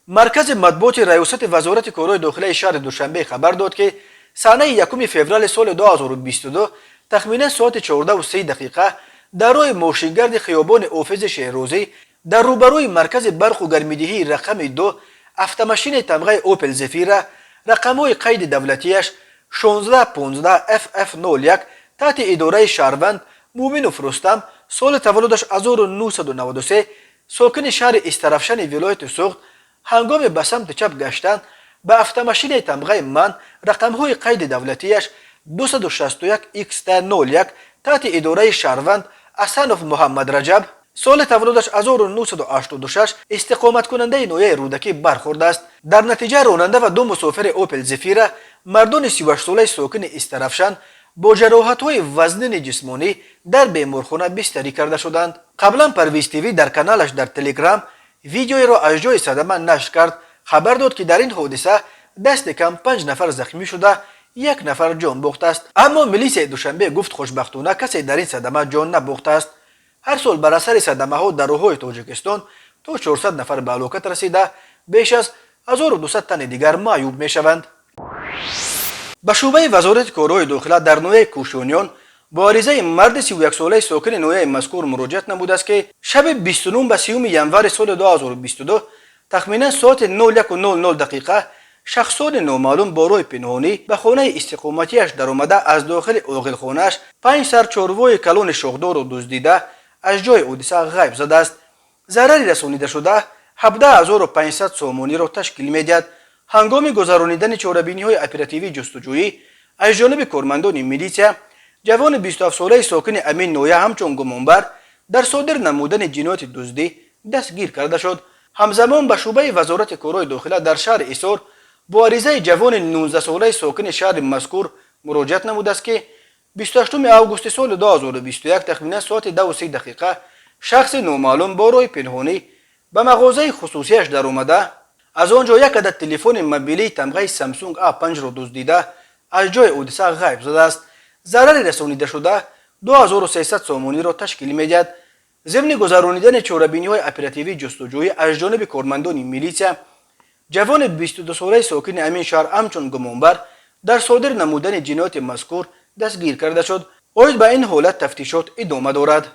مرکز مطبوعات ریاست وزارت کارهای داخلی شهر دوشنبه خبر داد که سانه 1 فوریه سال 2022 تخمینا ساعت 14:03 در راه ماشینگرد خیابان اوفیز شهروزی در روبروی مرکز برق و گرمیدهی رقم 2 автомашین تمغه اوپل زفیره رقم‌های قید دولتیش 1615 FF01 تحت اداره شهروند مومنوف رستم سال تولدش 1993 ساکن شهر استرافشن ولایت سوخت هنگام به سمت چپ گشتن به автомашین تمغه من رقم‌های قید دولتیش 261 XT01 تحت اداره شهروند احسنوف محمد رجب سال تولدش 1986 استقامت کننده نویه رودکی برخورده است. در نتیجه راننده و دو مسافر اوپل زفیره مردان 38 ساله ساکن استرافشن با جراحت‌های وزنی جسمانی در بیمارخانه بستری کرده شدند. قبلا پرویز تیوی در کانالش در تلگرام ویدیویی را از جای صدمه نشر کرد. خبر داد که در این حادثه دست کم 5 نفر زخمی شده، 1 نفر جان باخته است. اما میلیسیای دوشنبه گفت خوشبختانه کسی در این صدمه جان نباخته است. هر سال بر اثر صدمه ها در راههای تاجیکستان تا 400 نفر به هلاکت رسیده، بیش از 1200 تن دیگر معیوب می شوند. به شعبه وزارت کارهای داخلی در نویه کوشونیان با عریضه مرد 31 ساله ساکن نویه مذکور مراجعت نموده است که شب 29 به 30 ینور سال 2022 تخمینا ساعت 01:00 شخصان نامعلوم با راه پنهانی به خانه استقامتیش در آمده از داخل آغلخانه‌اش 5 سر چاروای کلان شاخدار را دزدیده از جای حادثه غیب زده است. ضرری رسانیده شده 17500 سامانی را تشکیل می‌دهد. هنگام گذرانیدن چاره‌بینی‌های اپراتیوی جستجویی از جانب کارمندان میلیشیا، جوان 27 ساله ساکن امین نویه همچون گمانبر در صادر نمودن جنایت دزدی دستگیر کرده شد. همزمان به شعبه وزارت کارهای داخلی در شهر ایسار با عریضه جوان 19 ساله ساکن شهر مذکور مراجعت نموده است که 28 آگوست سال 2021 تخمینا ساعت 2:03 شخص نامعلوم با راه پنهانی به مغازه خصوصیش در آمده از آنجا یک عدد تلفن موبیلی تمغه سامسونگ A5 را دزدیده از جای حادثه غیب زده است. ضرر رسانیده شده 2300 سامانی را تشکیل می‌دهد. ضمن گذرانیدن چاره‌بینی‌های اپراتیوی جستجویی از جانب کارمندان میلیشیا، جوان 22 ساله ساکن امین شهر همچون گمانبر در صادر نمودن جنایت مذکور دستگیر کرده شد. اوید به این حالت تفتیشات ادامه دارد.